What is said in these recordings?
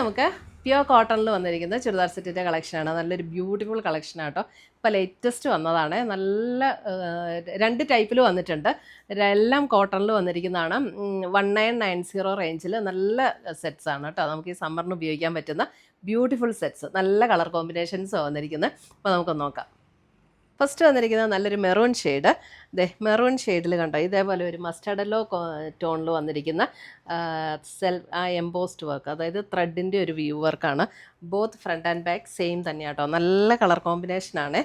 നമുക്ക് പ്യുവർ കോട്ടണിൽ വന്നിരിക്കുന്ന ചുരിദാർ സെറ്റിൻ്റെ കളക്ഷനാണ്. നല്ലൊരു ബ്യൂട്ടിഫുൾ കളക്ഷനാണ് കേട്ടോ. ഇപ്പോൾ ലേറ്റസ്റ്റ് വന്നതാണ്. നല്ല 2 ടൈപ്പിൽ വന്നിട്ടുണ്ട്. എല്ലാം കോട്ടണിൽ വന്നിരിക്കുന്നതാണ്. 1990 റേഞ്ചിൽ നല്ല സെറ്റ്സാണ് കേട്ടോ. നമുക്ക് ഈ സമ്മറിന് ഉപയോഗിക്കാൻ പറ്റുന്ന ബ്യൂട്ടിഫുൾ സെറ്റ്സ്, നല്ല കളർ കോമ്പിനേഷൻസ് വന്നിരിക്കുന്നത്. അപ്പോൾ നമുക്കൊന്ന് നോക്കാം. ഫസ്റ്റ് വന്നിരിക്കുന്നത് നല്ലൊരു മെറൂൺ ഷെയ്ഡ്. മെറൂൺ ഷെയ്ഡിൽ കണ്ടോ, ഇതേപോലെ ഒരു മസ്റ്റർഡ് യെല്ലോ ടോണിൽ വന്നിരിക്കുന്ന എംബോസ്ഡ് വർക്ക്, അതായത് ത്രെഡിൻ്റെ ഒരു വ്യൂ വർക്കാണ്. Both front and back same തന്നെയാണ് കേട്ടോ. നല്ല കളർ കോമ്പിനേഷനാണ്.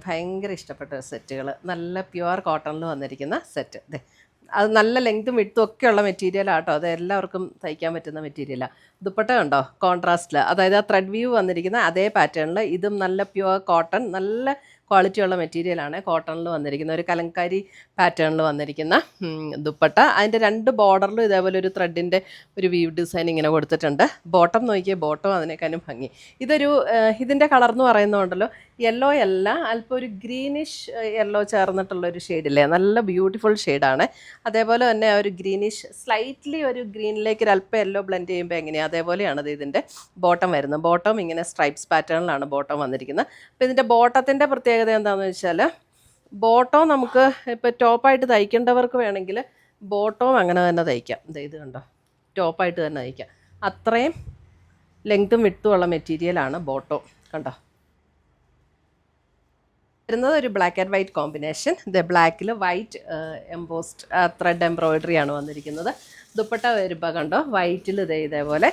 ഭയങ്കര ഇഷ്ടപ്പെട്ട സെറ്റുകൾ. നല്ല പ്യുവർ കോട്ടണിൽ വന്നിരിക്കുന്ന സെറ്റ്. അത് നല്ല ലെങ്ത്തും വിഡ്ത്തും ഒക്കെയുള്ള മെറ്റീരിയലാണ് കേട്ടോ. അത് എല്ലാവർക്കും തയ്ക്കാൻ പറ്റുന്ന മെറ്റീരിയലാണ്. ദുപ്പട്ട കണ്ടോ, കോൺട്രാസ്റ്റിൽ, അതായത് ആ ത്രെഡ് വ്യൂ വന്നിരിക്കുന്ന അതേ പാറ്റേണിൽ ഇതും നല്ല പ്യുവർ കോട്ടൺ, നല്ല ക്വാളിറ്റിയുള്ള മെറ്റീരിയലാണ്. കോട്ടണിൽ വന്നിരിക്കുന്ന ഒരു കലങ്കാരി പാറ്റേണിൽ വന്നിരിക്കുന്ന ദുപ്പട്ട. അതിൻ്റെ 2 ബോർഡറിലും ഇതേപോലെ ഒരു ത്രെഡിൻ്റെ ഒരു വീവ് ഡിസൈൻ ഇങ്ങനെ കൊടുത്തിട്ടുണ്ട്. ബോട്ടം നോക്കിയാൽ ബോട്ടം അതിനേക്കാളും ഭംഗി. ഇതിൻ്റെ കളർ എന്ന് പറയുന്നതുകൊണ്ടല്ലോ, യെല്ലോ അല്ല, അല്പം ഒരു ഗ്രീനിഷ് യെല്ലോ ചേർന്നിട്ടുള്ളൊരു ഷെയ്ഡില്ലേ, നല്ല ബ്യൂട്ടിഫുൾ ഷെയ്ഡാണ്. അതേപോലെ തന്നെ ഒരു ഗ്രീനിഷ് സ്ലൈറ്റ്ലി ഒരു ഗ്രീനിലേക്ക് ഒരു അല്പം യെല്ലോ ബ്ലെൻഡ് ചെയ്യുമ്പോൾ എങ്ങനെയാണ് അതേപോലെയാണ് ഇതിൻ്റെ ബോട്ടം വരുന്നത്. ബോട്ടം ഇങ്ങനെ സ്ട്രൈപ്സ് പാറ്റേണിലാണ് ബോട്ടം വന്നിരിക്കുന്നത്. അപ്പോൾ ഇതിൻ്റെ ബോട്ടത്തിൻ്റെ പ്രത്യേകത എന്താണെന്ന് വെച്ചാൽ, ബോട്ടം നമുക്ക് ഇപ്പോൾ ടോപ്പായിട്ട് തയ്ക്കേണ്ടവർക്ക് വേണമെങ്കിൽ ബോട്ടവും അങ്ങനെ തന്നെ തയ്ക്കാം. ഇത് കണ്ടോ, ടോപ്പായിട്ട് തന്നെ തയ്ക്കാം. അത്രയും ലെങ്ത്തും വിഡ്ത്തും ഉള്ള മെറ്റീരിയലാണ് ബോട്ടം. കണ്ടോ, വരുന്നത് ഒരു ബ്ലാക്ക് ആൻഡ് വൈറ്റ് കോമ്പിനേഷൻ. ബ്ലാക്കിൽ വൈറ്റ് എംബോസ്ഡ് ത്രെഡ് എംബ്രോയിഡറി ആണ് വന്നിരിക്കുന്നത്. ദുപ്പട്ട വരുമ്പോൾ കണ്ടോ, വൈറ്റിൽ ഇതേപോലെ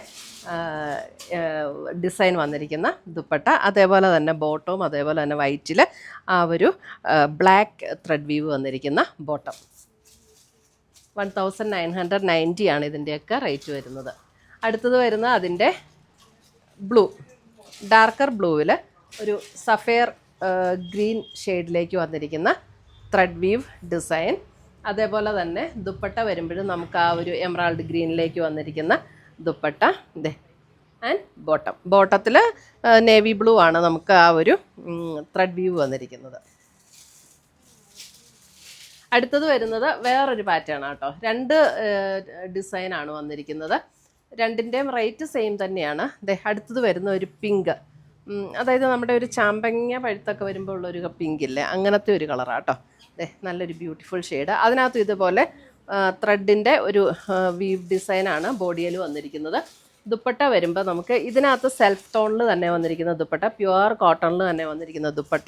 ഡിസൈൻ വന്നിരിക്കുന്ന ദുപ്പട്ട. അതേപോലെ തന്നെ ബോട്ടവും അതേപോലെ തന്നെ വൈറ്റിൽ ആ ഒരു ബ്ലാക്ക് ത്രെഡ് വീവ് വന്നിരിക്കുന്ന ബോട്ടം. 1990 ആണ് ഇതിൻ്റെയൊക്കെ റേറ്റ് വരുന്നത്. അടുത്തത് വരുന്നത് അതിൻ്റെ ബ്ലൂ, ഡാർക്കർ ബ്ലൂവിൽ ഒരു സഫയർ ഗ്രീൻ ഷെയ്ഡിലേക്ക് വന്നിരിക്കുന്ന ത്രെഡ് വീവ് ഡിസൈൻ. അതേപോലെ തന്നെ ദുപ്പട്ട വരുമ്പോഴും നമുക്ക് ആ ഒരു എമറാൾഡ് ഗ്രീനിലേക്ക് വന്നിരിക്കുന്ന ദുപ്പട്ട. ആൻഡ് ബോട്ടത്തിൽ നേവി ബ്ലൂ ആണ് നമുക്ക് ആ ഒരു ത്രെഡ് വീവ് വന്നിരിക്കുന്നത്. അടുത്തത് വരുന്നത് വേറൊരു പാറ്റേൺ ആട്ടോ. 2 ഡിസൈനാണ് വന്നിരിക്കുന്നത്. 2ൻ്റെയും റേറ്റ് സെയിം തന്നെയാണ്. അടുത്തത് വരുന്ന ഒരു പിങ്ക്, അതായത് നമ്മുടെ ഒരു ചാമ്പങ്ങ പഴുത്തൊക്കെ വരുമ്പോൾ ഉള്ളൊരു പിങ്ക് ഇല്ലേ, അങ്ങനത്തെ ഒരു കളറാട്ടോ. നല്ലൊരു ബ്യൂട്ടിഫുൾ ഷെയ്ഡ്. അതിനകത്ത് ഇതുപോലെ ത്രെഡിൻ്റെ ഒരു വീവ് ഡിസൈനാണ് ബോഡിയിൽ വന്നിരിക്കുന്നത്. ദുപ്പട്ട വരുമ്പോൾ നമുക്ക് ഇതിനകത്ത് സെൽഫ് ടോണിൽ തന്നെ വന്നിരിക്കുന്ന ദുപ്പട്ട, പ്യുവർ കോട്ടണിൽ തന്നെ വന്നിരിക്കുന്ന ദുപ്പട്ട.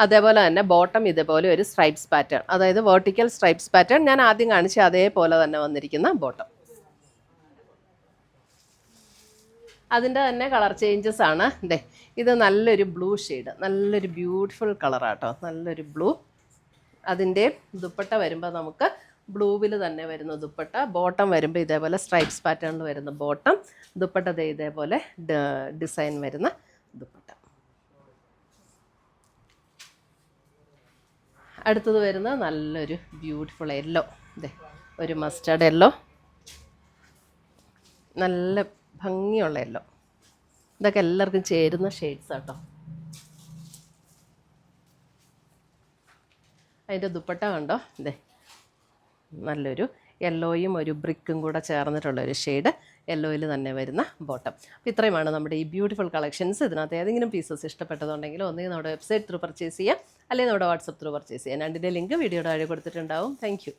അതേപോലെ തന്നെ ബോട്ടം ഇതുപോലെ ഒരു സ്ട്രൈപ്സ് പാറ്റേൺ, അതായത് വെർട്ടിക്കൽ സ്ട്രൈപ്സ് പാറ്റേൺ, ഞാൻ ആദ്യം കാണിച്ച അതേപോലെ തന്നെ വന്നിരിക്കുന്ന ബോട്ടം. അതിൻ്റെ തന്നെ കളർ ചേഞ്ചസ് ആണ്. ഇത് നല്ലൊരു ബ്ലൂ ഷെയ്ഡ്, നല്ലൊരു ബ്യൂട്ടിഫുൾ കളറാട്ടോ, നല്ലൊരു ബ്ലൂ. അതിൻ്റെ ദുപ്പട്ട വരുമ്പോൾ നമുക്ക് ബ്ലൂവിൽ തന്നെ വരുന്ന ദുപ്പട്ട. ബോട്ടം വരുമ്പോൾ ഇതേപോലെ സ്ട്രൈപ്സ് പാറ്റേണിൽ വരുന്ന ബോട്ടം. ദുപ്പട്ട ഇതേപോലെ ഡിസൈൻ വരുന്ന ദുപ്പട്ട. അടുത്തത് വരുന്നത് നല്ലൊരു ബ്യൂട്ടിഫുൾ യെല്ലോ, ഒരു മസ്റ്റർഡ് യെല്ലോ, നല്ല ഭംഗിയുള്ള യെല്ലോ. ഇതൊക്കെ എല്ലാവർക്കും ചേരുന്ന ഷെയ്ഡ്സ് കേട്ടോ. അതിൻ്റെ ദുപ്പട്ട കണ്ടോ, നല്ലൊരു യെല്ലോയും ഒരു ബ്രിക്കും കൂടെ ചേർന്നിട്ടുള്ളൊരു ഷെയ്ഡ്, യെല്ലോയിൽ തന്നെ വരുന്ന ബോട്ടം. അപ്പോൾ ഇത്രയുമാണ് നമ്മുടെ ഈ ബ്യൂട്ടിഫുൾ കളക്ഷൻസ്. ഇതിനകത്ത് ഏതെങ്കിലും പീസസ് ഇഷ്ടപ്പെട്ടതുണ്ടെങ്കിൽ ഒന്നുകിൽ നമ്മുടെ വെബ്സൈറ്റ് ത്രൂ പർച്ചേസ് ചെയ്യാം, അല്ലെങ്കിൽ നമ്മുടെ വാട്സപ്പ് ത്രൂ പർച്ചേസ് ചെയ്യാം. രണ്ടിൻ്റെ ലിങ്ക് വീഡിയോയുടെ താഴെ കൊടുത്തിട്ടുണ്ടാവും. താങ്ക്